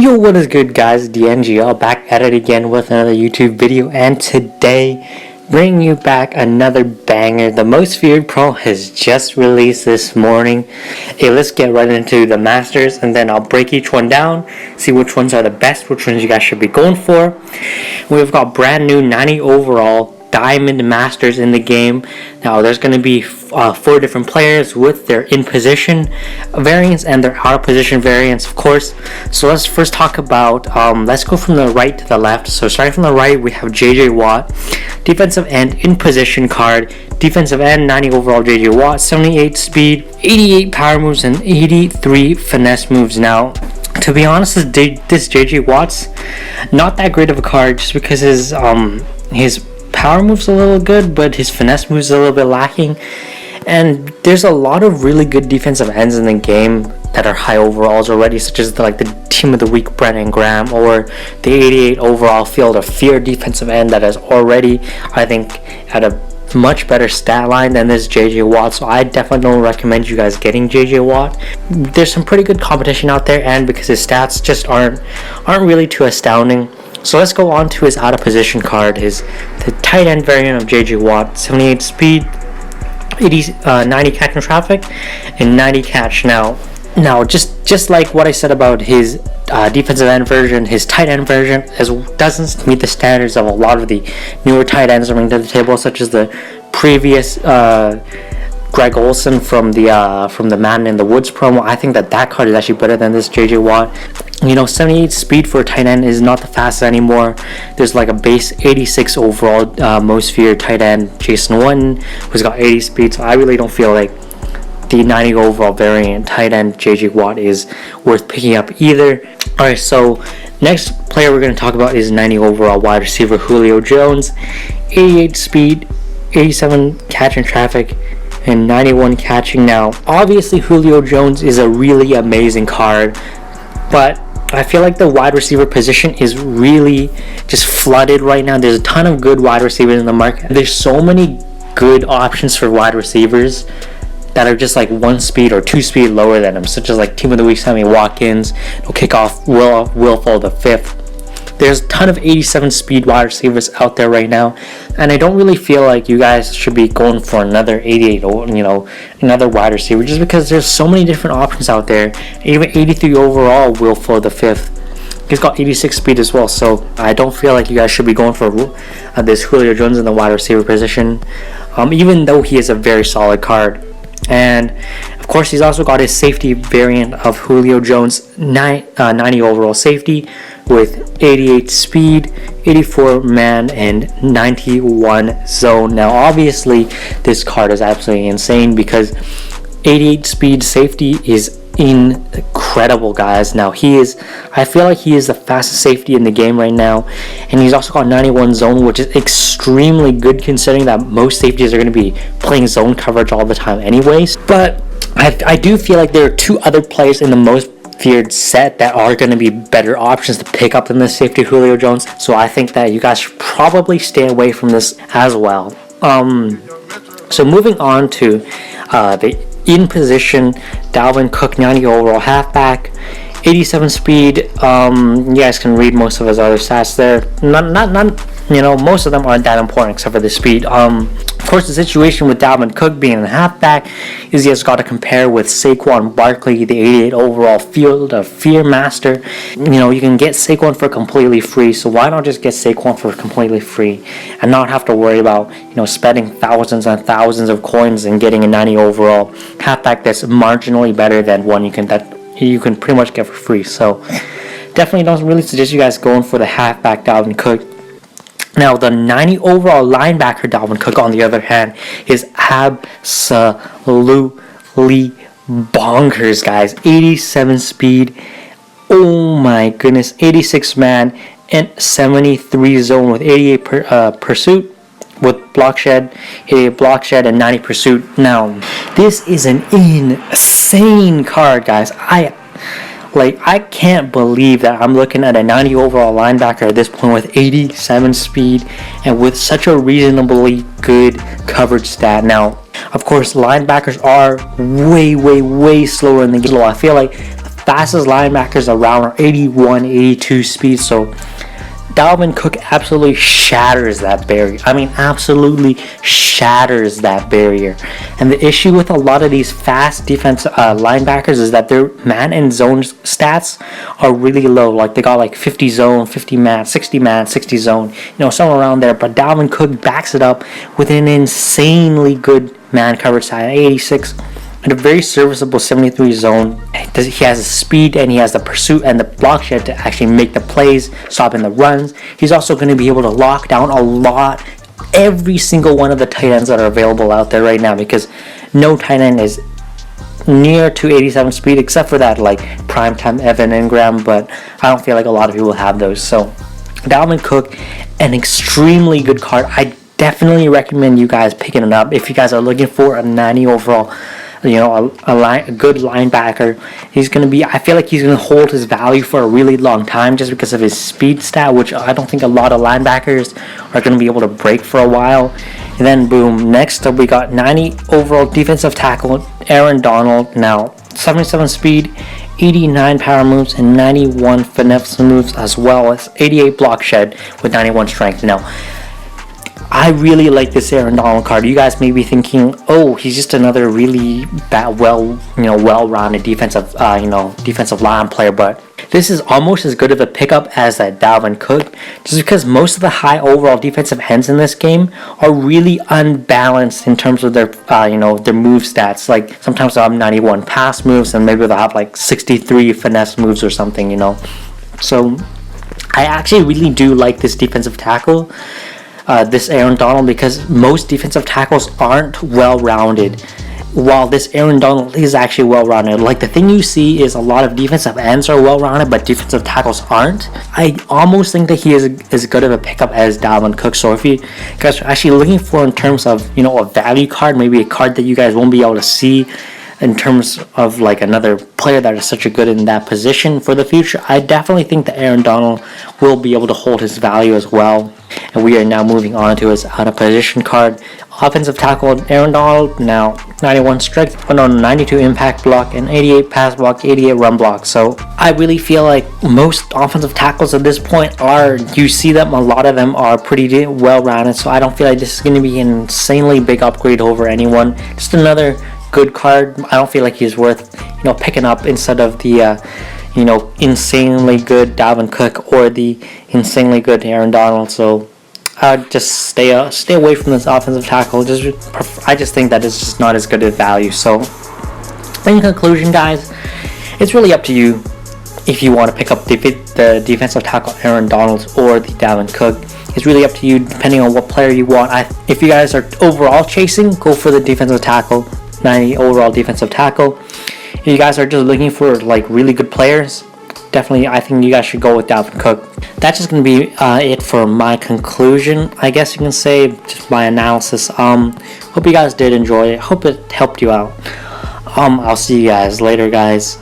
Yo, what is good, guys? DNGL back at it again with another YouTube video, and today bringing you back another banger. The Most Feared Pro has just released this morning. Hey, let's get right into the Masters, and then I'll break each one down, see which ones are the best, which ones you guys should be going for. We've got brand new 90 overall Diamond Masters in the game. Now there's going to be 4 different players with their in position variants and their out of position variants, of course. So let's first talk about let's go from the right to the left. So starting from the right, we have JJ Watt, defensive end in position card, defensive end 90 overall JJ Watt, 78 speed, 88 power moves, and 83 finesse moves. Now, to be honest, this JJ Watt's not that great of a card, just because his power moves a little good, but his finesse moves a little bit lacking. And there's a lot of really good defensive ends in the game that are high overalls already, such as the Team of the Week Brennan Graham, or the 88 overall Field of Fear defensive end that is already, I think, at a much better stat line than this JJ Watt. So I definitely don't recommend you guys getting JJ Watt. There's some pretty good competition out there, and because his stats just aren't really too astounding. So let's go on to his out of position card, the tight end variant of JJ Watt, 78 speed, 90 catch in traffic, and 90 catch. Now just like what I said about his defensive end version, his tight end version doesn't meet the standards of a lot of the newer tight ends coming to the table, such as the previous Greg Olsen from the Madden in the Woods promo. I think that card is actually better than this JJ Watt. 78 speed for a tight end is not the fastest anymore. There's like a base 86 overall most feared tight end, Jason Witten, who's got 80 speed. So I really don't feel like the 90 overall variant tight end JJ Watt is worth picking up either. Alright, so next player we're going to talk about is 90 overall wide receiver Julio Jones, 88 speed, 87 catch in traffic, and 91 catching. Now, obviously Julio Jones is a really amazing card, but I feel like the wide receiver position is really just flooded right now. There's a ton of good wide receivers in the market. There's so many good options for wide receivers that are just like 1 speed or 2 speed lower than them, such as like Team of the Week Sammy Watkins, kickoff Will Full the fifth. There's a ton of 87 speed wide receivers out there right now, and I don't really feel like you guys should be going for another 88 or another wide receiver, just because there's so many different options out there. Even 83 overall Will Full the fifth, he's got 86 speed as well. So I don't feel like you guys should be going for this Julio Jones in the wide receiver position, even though he is a very solid card. And of course, he's also got his safety variant of Julio Jones, 90 overall safety with 88 speed, 84 man, and 91 zone. Now, obviously, this card is absolutely insane because 88 speed safety is incredible, guys. Now, I feel like he is the fastest safety in the game right now, and he's also got 91 zone, which is extremely good considering that most safeties are going to be playing zone coverage all the time anyways. But I do feel like there are 2 other players in the most feared set that are going to be better options to pick up than the safety Julio Jones. So I think that you guys should probably stay away from this as well. So moving on to the in position Dalvin Cook, 90 overall halfback, 87 speed. You guys can read most of his other stats there. Not most of them aren't that important except for the speed. Of course, the situation with Dalvin Cook being a halfback is he has got to compare with Saquon Barkley, the 88 overall Field of Fear master. You can get Saquon for completely free, so why not just get Saquon for completely free and not have to worry about spending thousands and thousands of coins and getting a 90 overall halfback that's marginally better than one you can pretty much get for free. So definitely don't really suggest you guys going for the halfback Dalvin Cook. Now, the 90 overall linebacker Dalvin Cook, on the other hand, is absolutely bonkers, guys. 87 speed, oh my goodness, 86 man, and 73 zone with 88 pursuit, with block shed, 88 block shed, and 90 pursuit. Now, this is an insane card, guys. I can't believe that I'm looking at a 90 overall linebacker at this point with 87 speed and with such a reasonably good coverage stat. Now, of course, linebackers are way slower in the game. I feel like the fastest linebackers around are 81, 82 speed. So Dalvin Cook absolutely shatters that barrier. I mean, absolutely shatters that barrier. And the issue with a lot of these fast defense linebackers is that their man and zone stats are really low. Like they got like 50 zone, 50 man, 60 zone, somewhere around there. But Dalvin Cook backs it up with an insanely good man coverage side, 86. And a very serviceable 73 zone. He has the speed and he has the pursuit and the block shed to actually make the plays, stopping the runs. He's also going to be able to lock down every single one of the tight ends that are available out there right now, because no tight end is near 287 speed except for that like primetime Evan Ingram, but I don't feel like a lot of people have those. So Dalvin Cook, an extremely good card. I definitely recommend you guys picking it up if you guys are looking for a 90 overall, a good linebacker. I feel like he's going to hold his value for a really long time just because of his speed stat, which I don't think a lot of linebackers are going to be able to break for a while. And then boom, next up we got 90 overall defensive tackle, Aaron Donald. Now 77 speed, 89 power moves, and 91 finesse moves, as well as 88 block shed with 91 strength. Now I really like this Aaron Donald card. You guys may be thinking, oh, he's just another really well-rounded defensive line player, but this is almost as good of a pickup as that Dalvin Cook, just because most of the high overall defensive ends in this game are really unbalanced in terms of their their move stats. Like sometimes they'll have 91 pass moves and maybe they'll have like 63 finesse moves or something, So I actually really do like this defensive tackle. This Aaron Donald, because most defensive tackles aren't well-rounded, while this Aaron Donald is actually well-rounded. Like the thing you see is a lot of defensive ends are well-rounded, but defensive tackles aren't. I almost think that he is as good of a pickup as Dalvin Cook. So if you guys are actually looking for in terms of a value card, maybe a card that you guys won't be able to see in terms of like another player that is such a good in that position for the future, I definitely think that Aaron Donald will be able to hold his value as well. And we are now moving on to his out of position card. Offensive tackle Aaron Donald, now 91 strength, 92 impact block, and 88 pass block, 88 run block. So I really feel like most offensive tackles at this point you see them, a lot of them are pretty well rounded. So I don't feel like this is going to be an insanely big upgrade over anyone. Just another good card. I don't feel like he's worth picking up instead of the insanely good Dalvin Cook or the insanely good Aaron Donald. So I'd just stay away from this offensive tackle. I just think that it's just not as good a value. So in conclusion, guys, it's really up to you if you want to pick up the defensive tackle Aaron Donald or the Dalvin Cook. It's really up to you depending on what player you want. If you guys are overall chasing, go for the defensive tackle, 90 overall defensive tackle. If you guys are just looking for like really good players, definitely I think you guys should go with Dalvin Cook. That's just going to be it for my conclusion, I guess you can say, just my analysis. Hope you guys did enjoy it. Hope it helped you out. I'll see you guys later, guys.